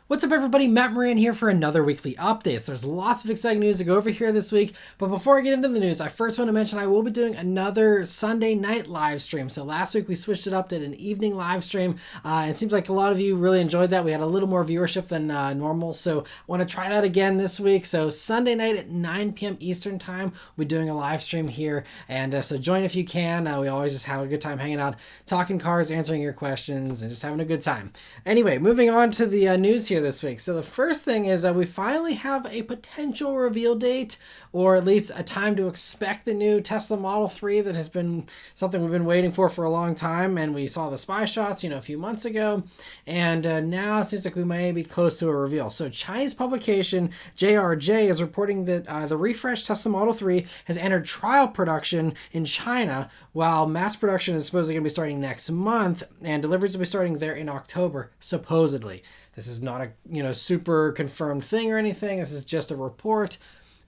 What's up everybody, Matt Maran here for another weekly update. There's lots of exciting news to go over here this week, but before I get into the news, I first want to mention I will be doing another Sunday night live stream. So last week we switched it up, did an evening live stream. It seems like a lot of you really enjoyed that. We had a little more viewership than normal, so I want to try that again this week. So Sunday night at 9 p.m. Eastern time, we'll be doing a live stream here, and so join if you can. We always just have a good time hanging out, talking cars, answering your questions, and just having a good time. Anyway, moving on to the news here this week. So the first thing is we finally have a potential reveal date, or at least a time to expect the new Tesla Model 3 that has been something we've been waiting for a long time. And we saw the spy shots, a few months ago, and now it seems like we may be close to a reveal. So Chinese publication JRJ is reporting that the refreshed Tesla Model 3 has entered trial production in China, while mass production is supposedly going to be starting next month, and deliveries will be starting there in October, supposedly. This is not a super confirmed thing or anything. This is just a report.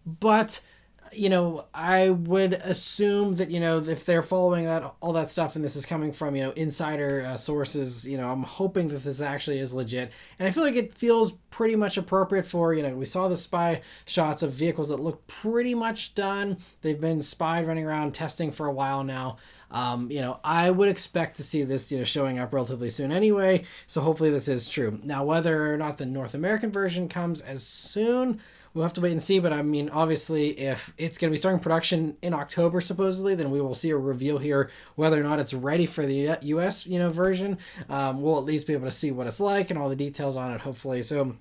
But I would assume that if they're following all that stuff, and this is coming from insider sources, I'm hoping that this actually is legit. And I feel like it feels pretty much appropriate for we saw the spy shots of vehicles that look pretty much done. They've been spied running around testing for a while now. I would expect to see this, showing up relatively soon anyway. So hopefully this is true. Now, whether or not the North American version comes as soon, we'll have to wait and see. But I mean, obviously, if it's going to be starting production in October, supposedly, then we will see a reveal here. Whether or not it's ready for the US, version, we'll at least be able to see what it's like and all the details on it, hopefully. So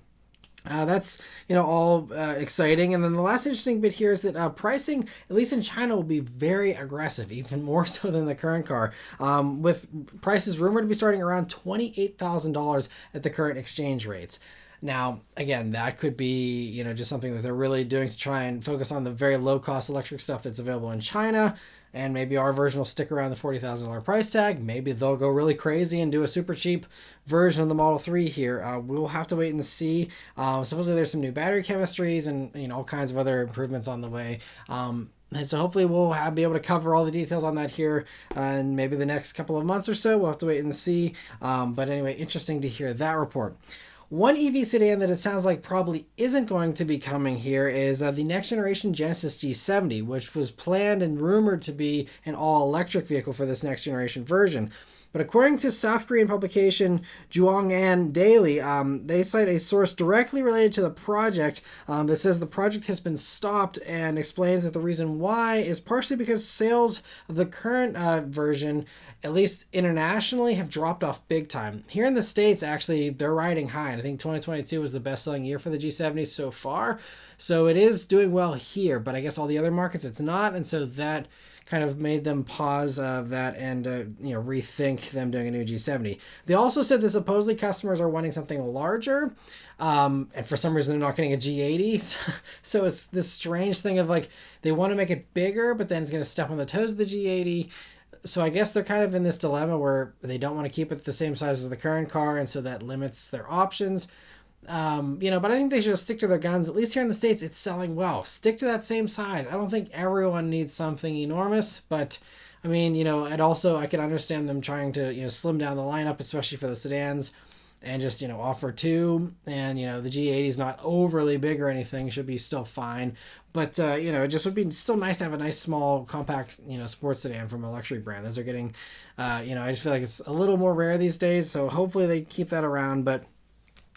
that's all exciting. And then the last interesting bit here is that pricing, at least in China, will be very aggressive, even more so than the current car, with prices rumored to be starting around $28,000 at the current exchange rates. Now, again, that could be just something that they're really doing to try and focus on the very low-cost electric stuff that's available in China. And maybe our version will stick around the $40,000 price tag. Maybe they'll go really crazy and do a super cheap version of the Model 3 here. We'll have to wait and see. Supposedly there's some new battery chemistries and all kinds of other improvements on the way. And so hopefully we'll be able to cover all the details on that here in maybe the next couple of months or so. We'll have to wait and see. But anyway, interesting to hear that report. One EV sedan that it sounds like probably isn't going to be coming here is the next generation Genesis G70, which was planned and rumored to be an all-electric vehicle for this next generation version. But according to South Korean publication Juong'an Daily, they cite a source directly related to the project that says the project has been stopped, and explains that the reason why is partially because sales of the current version, at least internationally, have dropped off big time. Here in the States, actually, they're riding high. And I think 2022 was the best-selling year for the G70 so far. So it is doing well here, but I guess all the other markets it's not, and so that kind of made them pause that and rethink them doing a new G70. They also said that supposedly customers are wanting something larger, and for some reason they're not getting a G80. So it's this strange thing of they want to make it bigger, but then it's going to step on the toes of the G80. So I guess they're kind of in this dilemma where they don't want to keep it the same size as the current car, and so that limits their options. But I think they should stick to their guns. At least here in the States, it's selling well. Stick to that same size. I don't think everyone needs something enormous, but I mean, and also I can understand them trying to, slim down the lineup, especially for the sedans, and just, offer two. And, the G80 is not overly big or anything, should be still fine. But, it just would be still nice to have a nice, small, compact, sports sedan from a luxury brand. Those are getting, I just feel like it's a little more rare these days. So hopefully they keep that around. But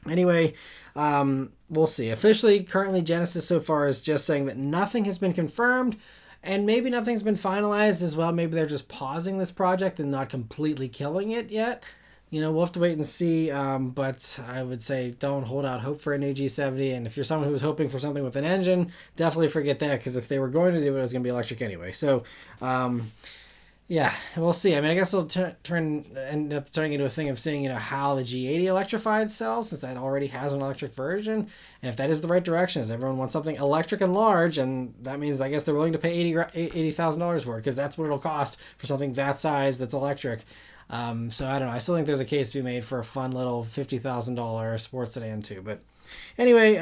anyway, we'll see. Officially, currently, Genesis so far is just saying that nothing has been confirmed, and maybe nothing's been finalized as well. Maybe they're just pausing this project and not completely killing it yet. We'll have to wait and see, but I would say don't hold out hope for a new G70, and if you're someone who was hoping for something with an engine, definitely forget that, because if they were going to do it, it was going to be electric anyway. So, yeah, we'll see. I mean, I guess it'll end up turning into a thing of seeing, how the G80 electrified sells, since that already has an electric version. And if that is the right direction, as everyone wants something electric and large, and that means I guess they're willing to pay $80,000 for it, because that's what it'll cost for something that size that's electric. So I don't know. I still think there's a case to be made for a fun little $50,000 sports sedan too. But anyway,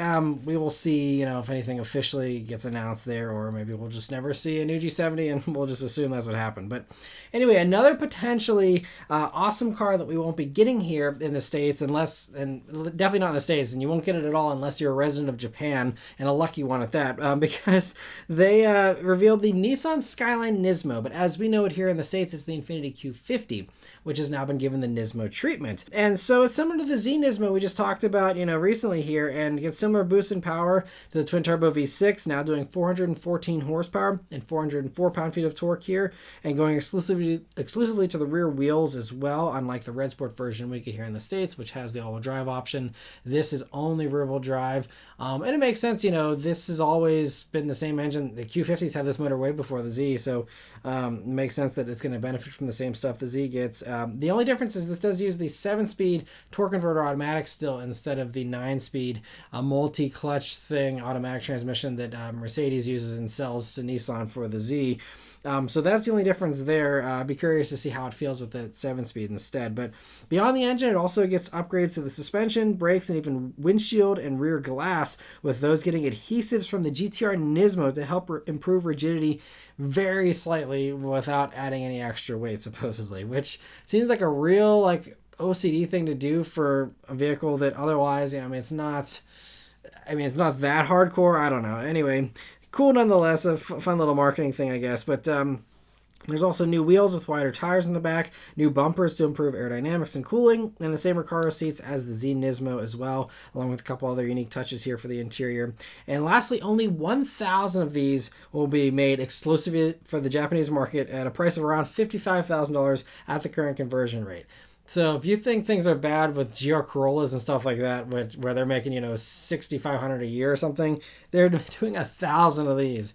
we will see, if anything officially gets announced there, or maybe we'll just never see a new G70 and we'll just assume that's what happened. But anyway, another potentially awesome car that we won't be getting here in the States and definitely not in the States, and you won't get it at all unless you're a resident of Japan, and a lucky one at that, because they revealed the Nissan Skyline Nismo. But as we know it here in the States, it's the Infiniti Q50, which has now been given the Nismo treatment. And so it's similar to the Z Nismo we just talked about, recently here, and gets similar boost in power to the twin turbo V6, now doing 414 horsepower and 404 pound-feet of torque here, and going exclusively to the rear wheels as well, unlike the Red Sport version we get here in the States, which has the all-wheel drive option. This is only rear-wheel drive, and it makes sense. This has always been the same engine. The Q50s had this motor way before the Z, so it makes sense that it's going to benefit from the same stuff the Z gets. The only difference is this does use the 7-speed torque converter automatic still, instead of the 9-speed multi-clutch automatic transmission that Mercedes uses and sells to Nissan for the Z. So that's the only difference there. I'd be curious to see how it feels with the 7-speed instead. But beyond the engine, it also gets upgrades to the suspension, brakes, and even windshield and rear glass, with those getting adhesives from the GTR Nismo to help improve rigidity very slightly without adding any extra weight, supposedly, which seems like a real OCD thing to do for a vehicle that otherwise, it's not that hardcore. I don't know. Anyway, cool nonetheless, a fun little marketing thing, I guess. But there's also new wheels with wider tires in the back, new bumpers to improve aerodynamics and cooling, and the same Recaro seats as the Z Nismo as well, along with a couple other unique touches here for the interior. And lastly, only 1,000 of these will be made exclusively for the Japanese market at a price of around $55,000 at the current conversion rate. So if you think things are bad with GR Corollas and stuff like that, where they're making, $6,500 a year or something, they're doing 1,000 of these.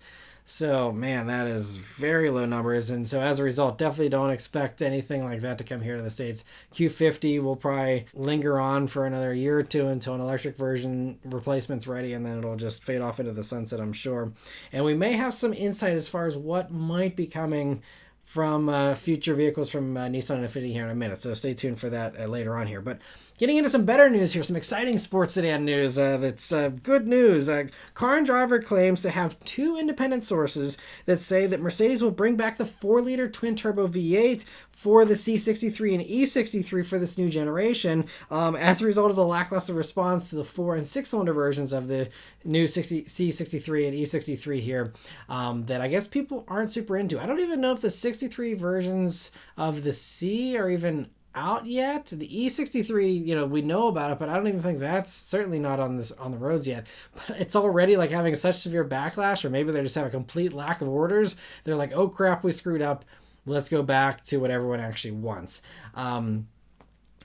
So, man, that is very low numbers. And so as a result, definitely don't expect anything like that to come here to the States. Q50 will probably linger on for another year or two until an electric version replacement's ready, and then it'll just fade off into the sunset, I'm sure. And we may have some insight as far as what might be coming from future vehicles from Nissan and Infiniti here in a minute, so stay tuned for that later on here. But getting into some better news here, some exciting sports sedan news that's good news. Car and Driver claims to have 2 independent sources that say that Mercedes will bring back the 4-liter twin-turbo V8 for the C63 and E63 for this new generation, as a result of the lackluster response to the 4- and 6-cylinder versions of the new C63 and E63 here, that I guess people aren't super into. I don't even know if the 63 versions of the C are even out yet. The E63, we know about it, but I don't even think that's certainly not on the roads yet. But it's already having such severe backlash, or maybe they just have a complete lack of orders. They're like, oh crap, we screwed up. Let's go back to what everyone actually wants.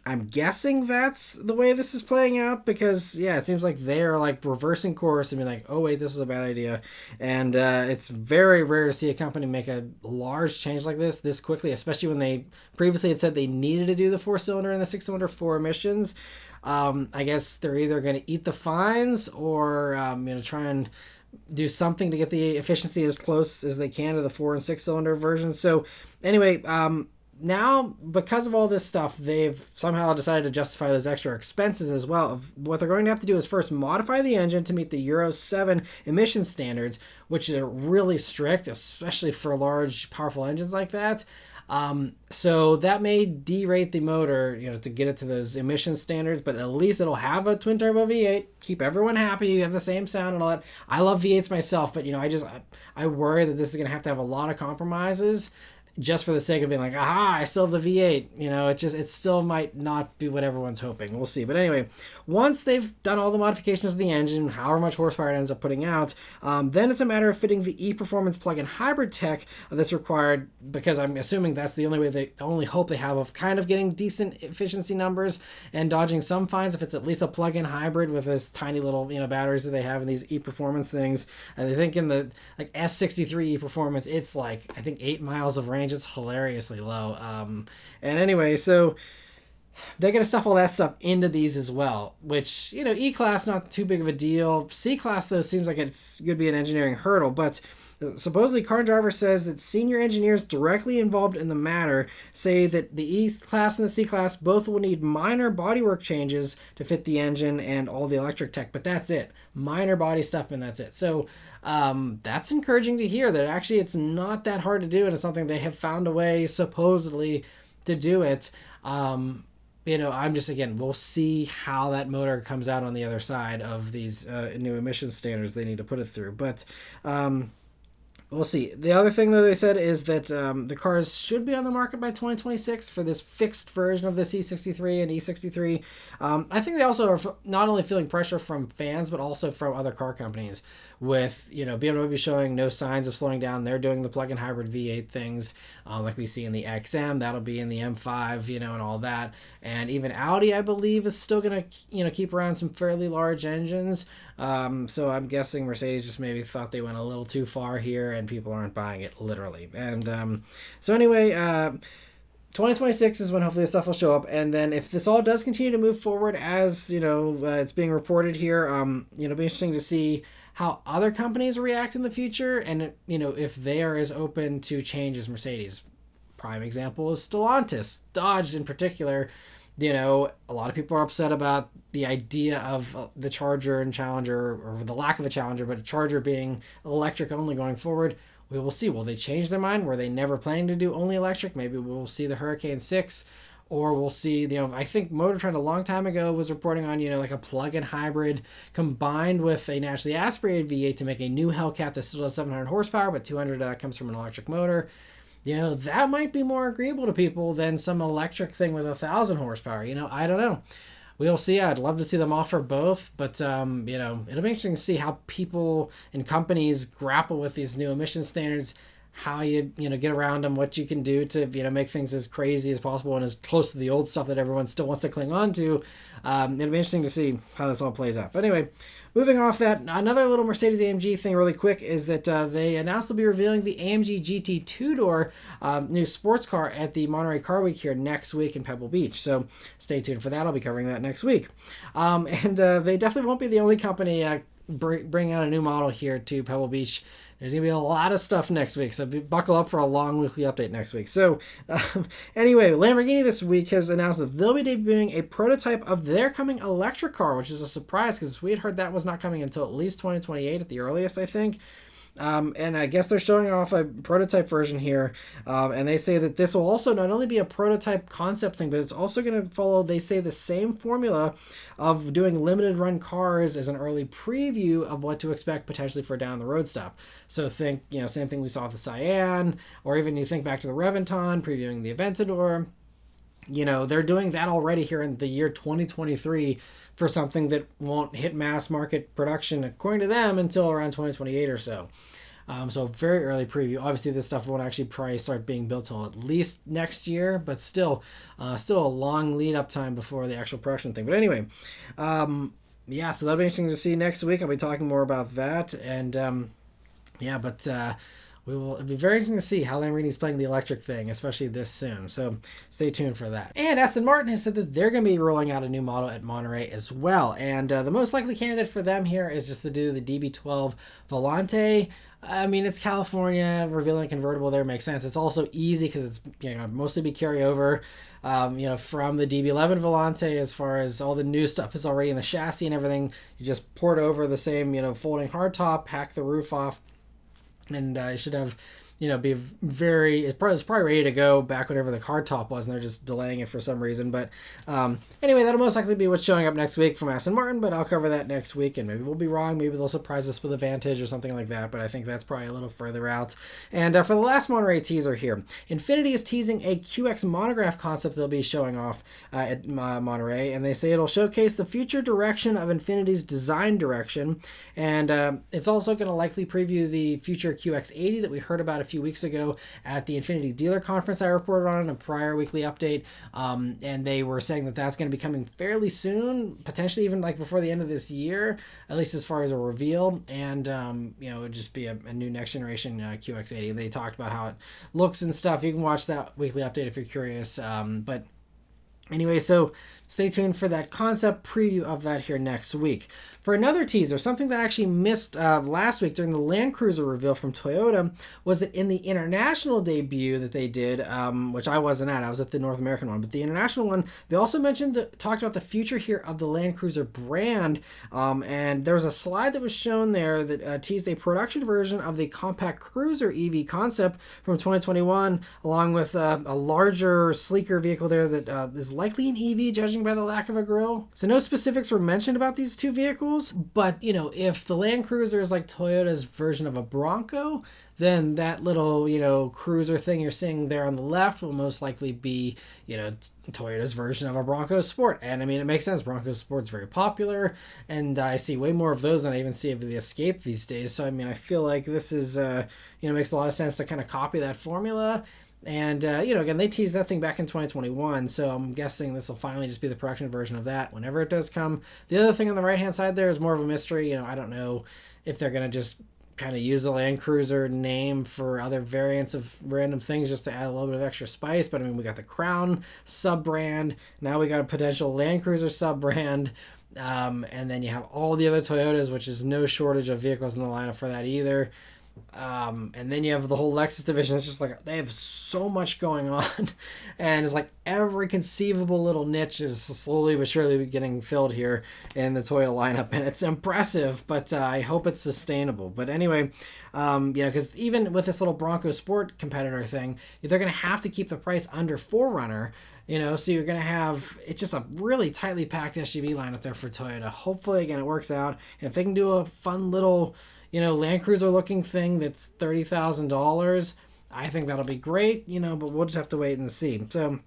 I'm guessing that's the way this is playing out, because it seems like they're reversing course and being like, oh wait, this was a bad idea. And it's very rare to see a company make a large change like this quickly, especially when they previously had said they needed to do the 4-cylinder and the 6-cylinder for emissions. I guess they're either going to eat the fines or try and do something to get the efficiency as close as they can to the 4- and 6-cylinder versions. So anyway, now, because of all this stuff, they've somehow decided to justify those extra expenses as well. Of what they're going to have to do is first modify the engine to meet the Euro 7 emission standards, which are really strict, especially for large, powerful engines like that. So that may derate the motor, to get it to those emission standards, but at least it'll have a twin turbo V8, keep everyone happy. You have the same sound and all that. I love V8s myself, but I worry that this is going to have a lot of compromises, just for the sake of being like, aha, I still have the V8. It still might not be what everyone's hoping. We'll see. But anyway, once they've done all the modifications of the engine, however much horsepower it ends up putting out, then it's a matter of fitting the e-performance plug-in hybrid tech that's required, because I'm assuming that's the only hope they have of kind of getting decent efficiency numbers and dodging some fines, if it's at least a plug-in hybrid with this tiny little batteries that they have in these e-performance things. And I think in the S63 e-performance, it's I think 8 miles of range. It's hilariously low. And anyway, so they're going to stuff all that stuff into these as well, which, you know, E-Class, not too big of a deal. C-Class, though, seems like it's going to be an engineering hurdle, but supposedly Car and Driver says that senior engineers directly involved in the matter say that the E-Class and the C-Class both will need minor bodywork changes to fit the engine and all the electric tech, but that's it. Minor body stuff, and that's it. So that's encouraging to hear that actually it's not that hard to do, and it's something they have found a way, supposedly, to do it. You know, I'm just, again, we'll see how that motor comes out on the other side of these new emissions standards they need to put it through. But we'll see. The other thing that they said is that the cars should be on the market by 2026 for this fixed version of the C63 and E63. I think they also are not only feeling pressure from fans, but also from other car companies. With, you know, BMW showing no signs of slowing down. They're doing the plug-in hybrid V8 things like we see in the XM. That'll be in the M5, you know, and all that. And even Audi, I believe, is still going to, you know, keep around some fairly large engines. So I'm guessing Mercedes just maybe thought they went a little too far here and people aren't buying it, literally. And so anyway, 2026 is when hopefully this stuff will show up. And then if this all does continue to move forward as, you know, it's being reported here, you know, it'll be interesting to see how other companies react in the future, and, you know, if they are as open to change as Mercedes. Prime example is Stellantis. Dodge in particular, you know, a lot of people are upset about the idea of the Charger and Challenger, or the lack of a Challenger, but a Charger being electric only going forward. We will see. Will they change their mind? Were they never planning to do only electric? Maybe we'll see the Hurricane 6. Or we'll see, you know, I think Motor Trend a long time ago was reporting on, you know, like a plug-in hybrid combined with a naturally aspirated V8 to make a new Hellcat that still has 700 horsepower, but 200 comes from an electric motor. You know, that might be more agreeable to people than some electric thing with 1,000 horsepower. You know, I don't know. We'll see. I'd love to see them offer both, but, you know, it'll be interesting to see how people and companies grapple with these new emission standards, how you know, get around them, what you can do to, you know, make things as crazy as possible and as close to the old stuff that everyone still wants to cling on to. It'll be interesting to see how this all plays out. But anyway, moving off that, another little Mercedes-AMG thing really quick is that they announced they'll be revealing the AMG GT two-door new sports car at the Monterey Car Week here next week in Pebble Beach. So stay tuned for that. I'll be covering that next week. And they definitely won't be the only company bringing out a new model here to Pebble Beach. There's going to be a lot of stuff next week, so buckle up for a long weekly update next week. So anyway, Lamborghini this week has announced that they'll be debuting a prototype of their coming electric car, which is a surprise because we had heard that was not coming until at least 2028 at the earliest, I think. And I guess they're showing off a prototype version here. And they say that this will also not only be a prototype concept thing, but it's also going to follow, they say, the same formula of doing limited run cars as an early preview of what to expect potentially for down the road stuff. So think, you know, same thing we saw with the Cyan, or even you think back to the Reventon, previewing the Aventador. You know, they're doing that already here in the year 2023 for something that won't hit mass market production, according to them, until around 2028 or so. So very early preview. Obviously, this stuff won't actually probably start being built till at least next year, but still a long lead up time before the actual production thing. But anyway, yeah, so that'll be interesting to see next week. I'll be talking more about that. And yeah, but it'll be very interesting to see how Lamborghini's playing the electric thing, especially this soon. So stay tuned for that. And Aston Martin has said that they're going to be rolling out a new model at Monterey as well. And the most likely candidate for them here is just to do the DB12 Volante. I mean, it's California, revealing a convertible there makes sense. It's also easy because it's, you know, mostly be carryover, you know, from the DB11 Volante, as far as all the new stuff is already in the chassis and everything. You just port over the same, you know, folding hardtop, hack the roof off, and you should have, you know, be very, it's probably ready to go back whenever the hard top was, and they're just delaying it for some reason. But anyway, that'll most likely be what's showing up next week from Aston Martin, but I'll cover that next week, and maybe we'll be wrong. Maybe they'll surprise us with a Vantage or something like that, but I think that's probably a little further out. And for the last Monterey teaser here, Infiniti is teasing a QX Monograph concept they'll be showing off at Monterey, and they say it'll showcase the future direction of Infiniti's design direction, and it's also going to likely preview the future QX80 that we heard about a few weeks ago at the Infiniti dealer conference I reported on in a prior weekly update, and they were saying that that's going to be coming fairly soon, potentially even like before the end of this year, at least as far as a reveal. And you know, it would just be a new next generation QX80. They talked about how it looks and stuff. You can watch that weekly update if you're curious, but Anyway, so stay tuned for that concept preview of that here next week. For another teaser, something that I actually missed last week during the Land Cruiser reveal from Toyota was that in the international debut that they did, which I wasn't at, I was at the North American one, but the international one, they also talked about the future here of the Land Cruiser brand, and there was a slide that was shown there that teased a production version of the compact cruiser EV concept from 2021, along with a larger, sleeker vehicle there that is likely an EV, judging by the lack of a grille. So no specifics were mentioned about these two vehicles. But, if the Land Cruiser is like Toyota's version of a Bronco, then that little, cruiser thing you're seeing there on the left will most likely be, Toyota's version of a Bronco Sport. And I mean, it makes sense. Bronco Sport's very popular, and I see way more of those than I even see of the Escape these days. So, I mean, I feel like this is, makes a lot of sense to kind of copy that formula. And, again, they teased that thing back in 2021, so I'm guessing this will finally just be the production version of that whenever it does come. The other thing on the right-hand side there is more of a mystery. I don't know if they're going to just kind of use the Land Cruiser name for other variants of random things just to add a little bit of extra spice. But, I mean, we got the Crown sub-brand. Now we got a potential Land Cruiser sub-brand. And then you have all the other Toyotas, which is no shortage of vehicles in the lineup for that either. And then you have the whole Lexus division. It's just like they have so much going on, and it's like every conceivable little niche is slowly but surely getting filled here in the Toyota lineup, and it's impressive, but I hope it's sustainable. But anyway, because even with this little Bronco Sport competitor thing, they're going to have to keep the price under 4Runner. So you're going to have, it's just a really tightly packed SUV lineup there for Toyota. Hopefully, again, it works out. And if they can do a fun little, Land Cruiser looking thing that's $30,000, I think that'll be great, but we'll just have to wait and see. So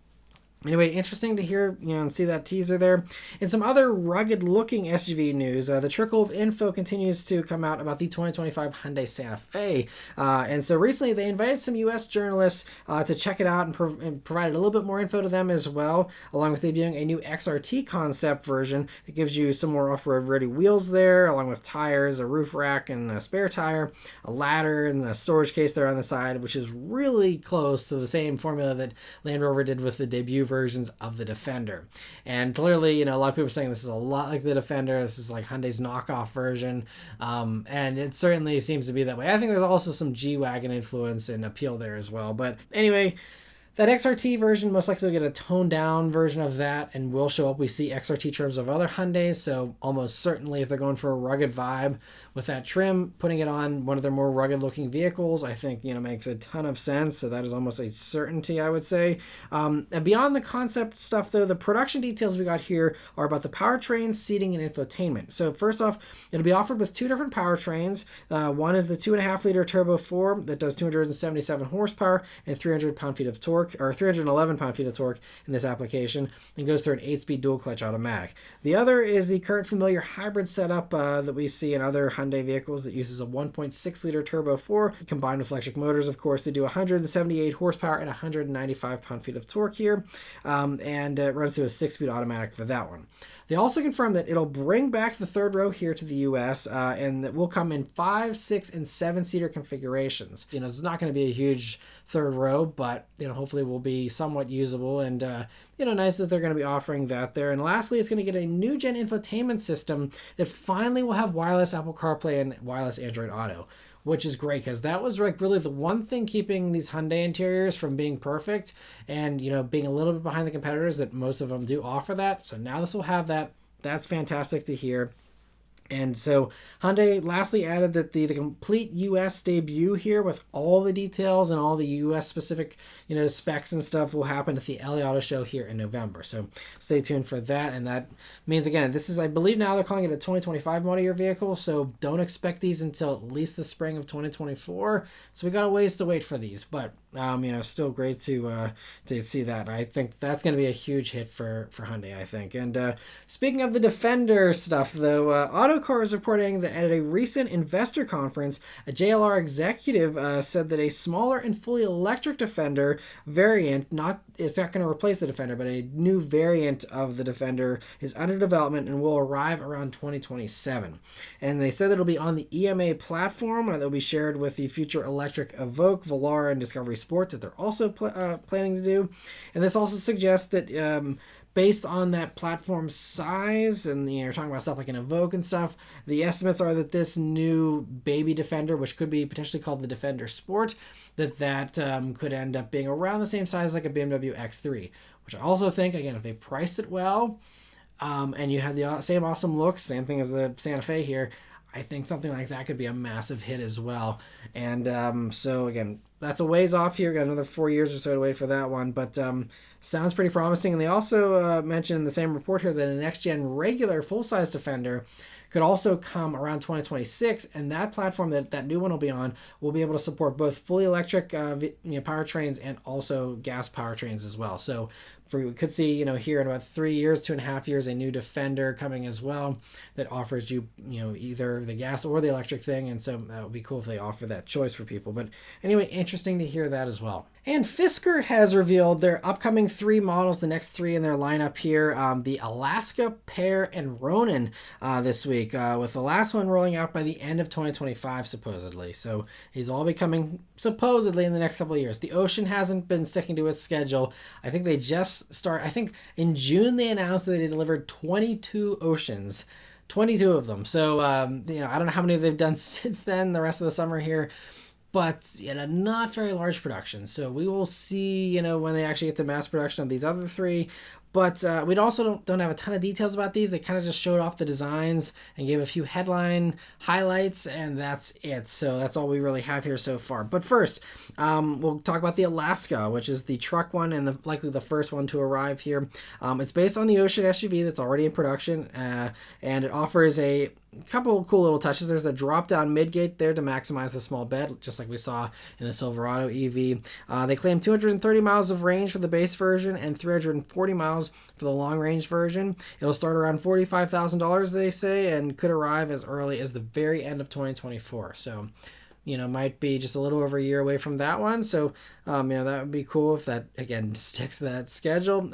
anyway, interesting to hear, and see that teaser there. In some other rugged-looking SUV news, the trickle of info continues to come out about the 2025 Hyundai Santa Fe. And so recently, they invited some U.S. journalists to check it out and provided a little bit more info to them as well, along with debuting a new XRT concept version that gives you some more off-road ready wheels there, along with tires, a roof rack, and a spare tire, a ladder, and a storage case there on the side, which is really close to the same formula that Land Rover did with the debut versions of the Defender. And clearly, a lot of people are saying this is a lot like the Defender. This is like Hyundai's knockoff version. And it certainly seems to be that way. I think there's also some G-Wagon influence and appeal there as well. But anyway, that XRT version most likely will get a toned down version of that and will show up. We see XRT trims of other Hyundais, so almost certainly if they're going for a rugged vibe with that trim, putting it on one of their more rugged looking vehicles, I think, makes a ton of sense. So that is almost a certainty, I would say. And beyond the concept stuff, though, the production details we got here are about the powertrain, seating, and infotainment. So first off, it'll be offered with two different powertrains. One is the 2.5-liter Turbo 4 that does 277 horsepower and 300 pound-feet of torque, or 311 pound-feet of torque in this application, and goes through an 8-speed dual-clutch automatic. The other is the current familiar hybrid setup that we see in other Hyundai vehicles that uses a 1.6-liter Turbo 4 combined with electric motors, of course, to do 178 horsepower and 195 pound-feet of torque here, and it runs through a 6-speed automatic for that one. They also confirmed that it'll bring back the third row here to the U.S., and that will come in 5, 6, and 7-seater configurations. It's not going to be a huge third row, but, hopefully will be somewhat usable, and, nice that they're going to be offering that there. And lastly, it's going to get a new gen infotainment system that finally will have wireless Apple CarPlay and wireless Android Auto, which is great because that was like really the one thing keeping these Hyundai interiors from being perfect and, being a little bit behind the competitors that most of them do offer that. So now this will have that. That's fantastic to hear. And so Hyundai lastly added that the complete U.S. debut here with all the details and all the U.S. specific, specs and stuff will happen at the LA Auto Show here in November. So stay tuned for that. And that means, again, this is, I believe now they're calling it a 2025 model year vehicle. So don't expect these until at least the spring of 2024. So we got a ways to wait for these, but still great to see that. I think that's going to be a huge hit for Hyundai, I think. And speaking of the Defender stuff, though, Autocar is reporting that at a recent investor conference, a JLR executive said that a smaller and fully electric Defender variant, it's not going to replace the Defender, but a new variant of the Defender is under development and will arrive around 2027. And they said that it'll be on the EMA platform that will be shared with the future electric Evoque, Velara, and Discovery Sport that they're also planning to do. And this also suggests that based on that platform size, and you're talking about stuff like an Evoque and stuff, the estimates are that this new baby Defender, which could be potentially called the Defender Sport, that could end up being around the same size like a BMW X3, which I also think, again, if they priced it well, and you had the same awesome looks, same thing as the Santa Fe here, I think something like that could be a massive hit as well. And so again, that's a ways off here. Got another 4 years or so to wait for that one, but sounds pretty promising. And they also mentioned in the same report here that a next-gen regular full-size Defender could also come around 2026, and that platform that new one will be on will be able to support both fully electric powertrains and also gas powertrains as well. So we could see here in about 3 years, 2.5 years, a new Defender coming as well that offers you either the gas or the electric thing, and so that would be cool if they offer that choice for people. But anyway, interesting to hear that as well. And Fisker has revealed their upcoming 3 models, the next 3 in their lineup here, the Alaska, Pear, and Ronin this week, with the last one rolling out by the end of 2025, supposedly. So these all be coming supposedly in the next couple of years. The Ocean hasn't been sticking to its schedule. I think they just I think in June they announced that they delivered 22 Oceans. 22 of them. So, I don't know how many they've done since then, the rest of the summer here, but not very large production. So we will see, when they actually get to mass production of these other 3. But we also don't have a ton of details about these. They kind of just showed off the designs and gave a few headline highlights, and that's it. So that's all we really have here so far. But first, we'll talk about the Alaska, which is the truck one and likely the first one to arrive here. It's based on the Ocean SUV that's already in production, and it offers a couple cool little touches. There's a drop-down midgate there to maximize the small bed, just like we saw in the Silverado EV. They claim 230 miles of range for the base version and 340 miles for the long-range version. It'll start around $45,000, they say, and could arrive as early as the very end of 2024. So might be just a little over a year away from that one. So, that would be cool if that, again, sticks to that schedule.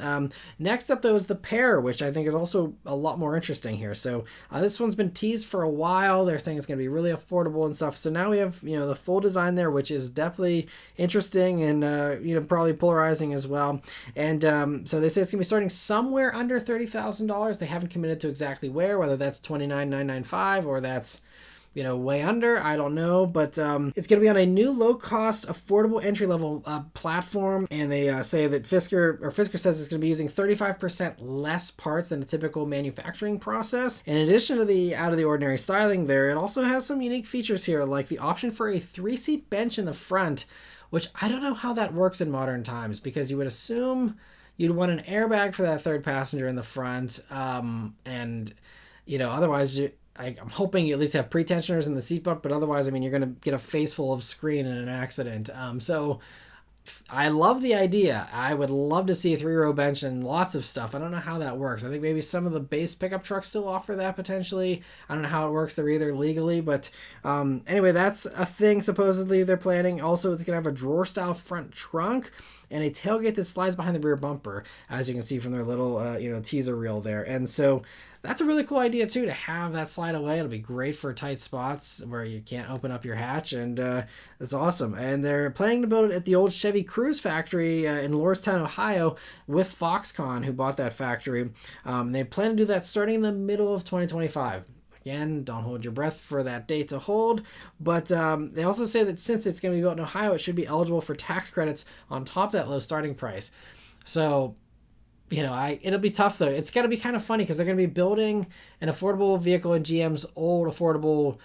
Next up, though, is the Pear, which I think is also a lot more interesting here. So, this one's been teased for a while. They're saying it's going to be really affordable and stuff. So now we have, the full design there, which is definitely interesting and, probably polarizing as well. And so they say it's going to be starting somewhere under $30,000. They haven't committed to exactly whether that's $29,995 or that's way under, I don't know, but it's going to be on a new low-cost, affordable entry-level platform, and they say that Fisker says it's going to be using 35% less parts than a typical manufacturing process. In addition to the out-of-the-ordinary styling there, it also has some unique features here, like the option for a 3-seat bench in the front, which I don't know how that works in modern times, because you would assume you'd want an airbag for that third passenger in the front, and otherwise I'm hoping you at least have pre-tensioners in the seat belt, but otherwise, you're going to get a face full of screen in an accident. So I love the idea. I would love to see a 3-row bench and lots of stuff. I don't know how that works. I think maybe some of the base pickup trucks still offer that potentially. I don't know how it works there either legally, but anyway, that's a thing supposedly they're planning. Also, it's going to have a drawer-style front trunk and a tailgate that slides behind the rear bumper, as you can see from their little, teaser reel there. And so that's a really cool idea, too, to have that slide away. It'll be great for tight spots where you can't open up your hatch, and it's awesome. And they're planning to build it at the old Chevy Cruze factory in Lordstown, Ohio, with Foxconn, who bought that factory. They plan to do that starting in the middle of 2025. Again, don't hold your breath for that date to hold, but they also say that since it's going to be built in Ohio, it should be eligible for tax credits on top of that low starting price. So, it'll be tough, though. It's got to be kind of funny because they're going to be building an affordable vehicle in GM's old affordable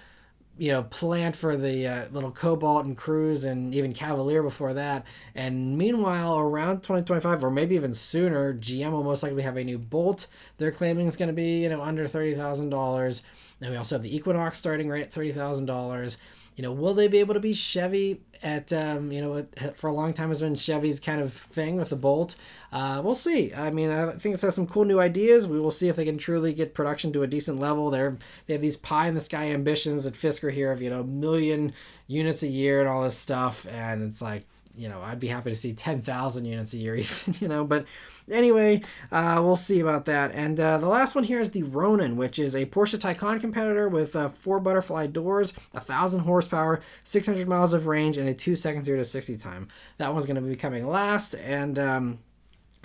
plant for the little Cobalt and Cruze and even Cavalier before that. And meanwhile, around 2025 or maybe even sooner, GM will most likely have a new Bolt. They're claiming it's going to be under $30,000. And we also have the Equinox starting right at $30,000. Will they be able to be Chevy at, for a long time has been Chevy's kind of thing with the Bolt. We'll see. I think it has some cool new ideas. We will see if they can truly get production to a decent level. They have these pie-in-the-sky ambitions at Fisker here of, 1 million units a year and all this stuff. And it's like, I'd be happy to see 10,000 units a year even, but anyway, we'll see about that. And the last one here is the Ronin, which is a Porsche Taycan competitor with 4 butterfly doors, 1,000 horsepower, 600 miles of range, and a 2-second 0 to 60 time. That one's going to be coming last, and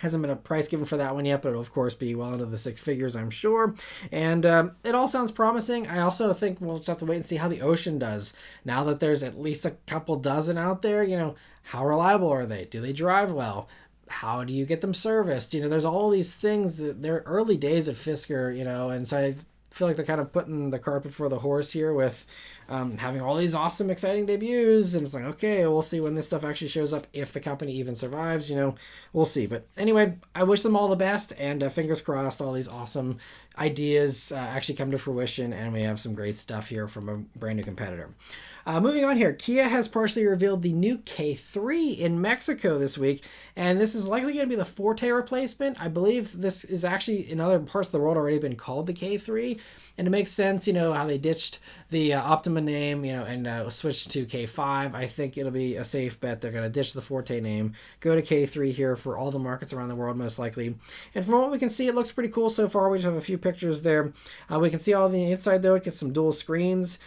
Hasn't been a price given for that one yet, but it'll of course be well into the six figures, I'm sure. And it all sounds promising. I also think we'll just have to wait and see how the Ocean does. Now that there's at least a couple dozen out there, how reliable are they? Do they drive well? How do you get them serviced? There's all these things that they're early days at Fisker, and so I feel like they're kind of putting the cart before the horse here with having all these awesome, exciting debuts. And it's like, okay, we'll see when this stuff actually shows up, if the company even survives, we'll see. But anyway, I wish them all the best, and fingers crossed all these awesome ideas actually come to fruition, and we have some great stuff here from a brand new competitor. Moving on here, Kia has partially revealed the new K3 in Mexico this week, and this is likely going to be the Forte replacement. I believe this is actually in other parts of the world already been called the K3, and it makes sense, how they ditched the Optima name, and switched to K5. I think it'll be a safe bet. They're going to ditch the Forte name, go to K3 here for all the markets around the world, most likely. And from what we can see, it looks pretty cool so far. We just have a few pictures there. We can see all the inside, though. It gets some dual screens,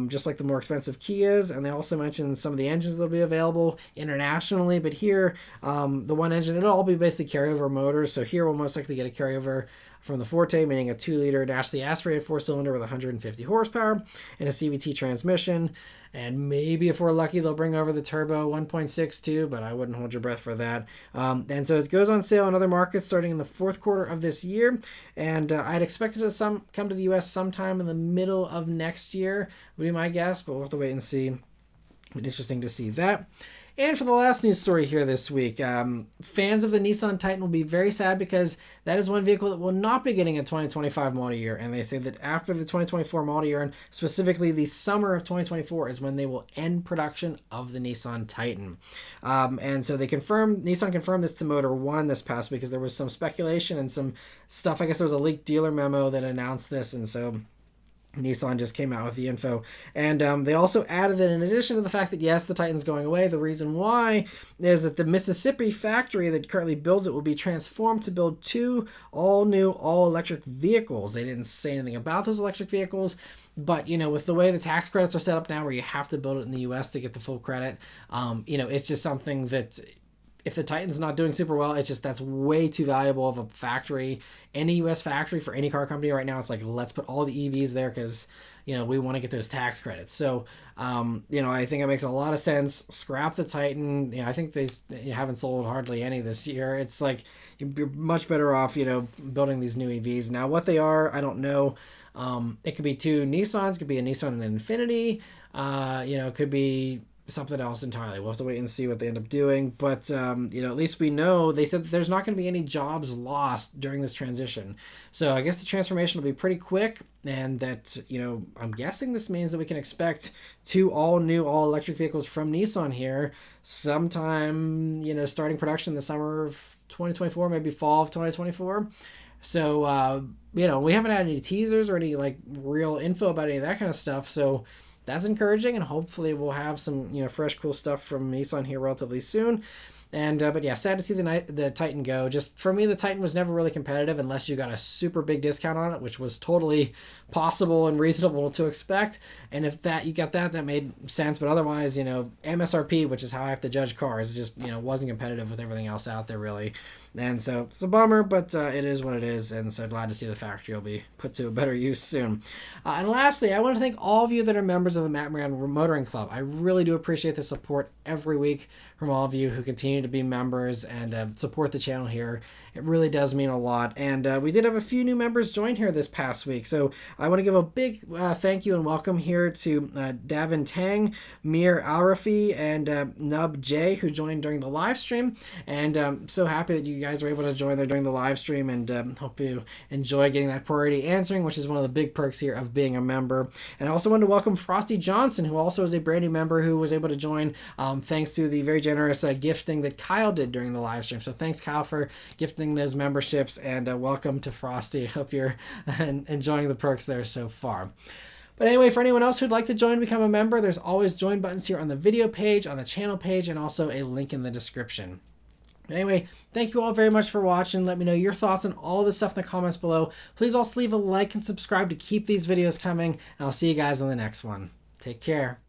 just like the more expensive Kias. And they also mentioned some of the engines that'll be available internationally. But here, the one engine, it'll all be basically carryover motors. So here we'll most likely get a carryover from the Forte, meaning a 2-liter naturally aspirated 4-cylinder with 150 horsepower and a CVT transmission. And maybe if we're lucky, they'll bring over the turbo 1.62, but I wouldn't hold your breath for that. And so it goes on sale in other markets starting in the fourth quarter of this year. And I'd expect it to come to the U.S. sometime in the middle of next year, would be my guess, but we'll have to wait and see. Interesting to see that. And for the last news story here this week, fans of the Nissan Titan will be very sad because that is one vehicle that will not be getting a 2025 model year. And they say that after the 2024 model year, and specifically the summer of 2024, is when they will end production of the Nissan Titan. And so Nissan confirmed this to Motor One this past week because there was some speculation and some stuff. I guess there was a leaked dealer memo that announced this, and so Nissan just came out with the info. And they also added that in addition to the fact that, yes, the Titan's going away, the reason why is that the Mississippi factory that currently builds it will be transformed to build 2 all-new, all-electric vehicles. They didn't say anything about those electric vehicles, but, with the way the tax credits are set up now where you have to build it in the U.S. to get the full credit, it's just something that, if the Titan's not doing super well, it's just that's way too valuable of a factory. Any U.S. factory for any car company right now, it's like, let's put all the EVs there because, we want to get those tax credits. So, I think it makes a lot of sense. Scrap the Titan. I think they haven't sold hardly any this year. It's like you're much better off, building these new EVs. Now, what they are, I don't know. It could be 2 Nissans. It could be a Nissan and an Infiniti. It could be something else entirely. We'll have to wait and see what they end up doing. But, at least we know they said that there's not going to be any jobs lost during this transition. So I guess the transformation will be pretty quick. And that, I'm guessing this means that we can expect 2 all-new, all-electric vehicles from Nissan here sometime, starting production in the summer of 2024, maybe fall of 2024. So, we haven't had any teasers or any, real info about any of that kind of stuff. So that's encouraging, and hopefully we'll have some, fresh, cool stuff from Nissan here relatively soon. And but yeah, sad to see the Titan go. Just for me, the Titan was never really competitive unless you got a super big discount on it, which was totally possible and reasonable to expect. And if you got that made sense. But otherwise, MSRP, which is how I have to judge cars, just wasn't competitive with everything else out there really. And so it's a bummer, but it is what it is. And so glad to see the factory will be put to a better use soon. And lastly, I want to thank all of you that are members of the Matt Maran Motoring Club. I really do appreciate the support every week from all of you who continue to be members and support the channel here. It really does mean a lot. And we did have a few new members join here this past week. So I want to give a big thank you and welcome here to Davin Tang, Mir Alrafi, and Nub J, who joined during the live stream. And I'm so happy that you guys were able to join there during the live stream, and hope you enjoy getting that priority answering, which is one of the big perks here of being a member. And I also wanted to welcome Frosty Johnson, who also is a brand new member who was able to join thanks to the very generous gifting that Kyle did during the live stream. So thanks, Kyle, for gifting those memberships, and welcome to Frosty. Hope you're enjoying the perks there so far. But anyway, for anyone else who'd like to join and become a member, there's always join buttons here on the video page, on the channel page, and also a link in the description. But anyway, thank you all very much for watching. Let me know your thoughts on all this stuff in the comments below. Please also leave a like and subscribe to keep these videos coming, and I'll see you guys on the next one. Take care.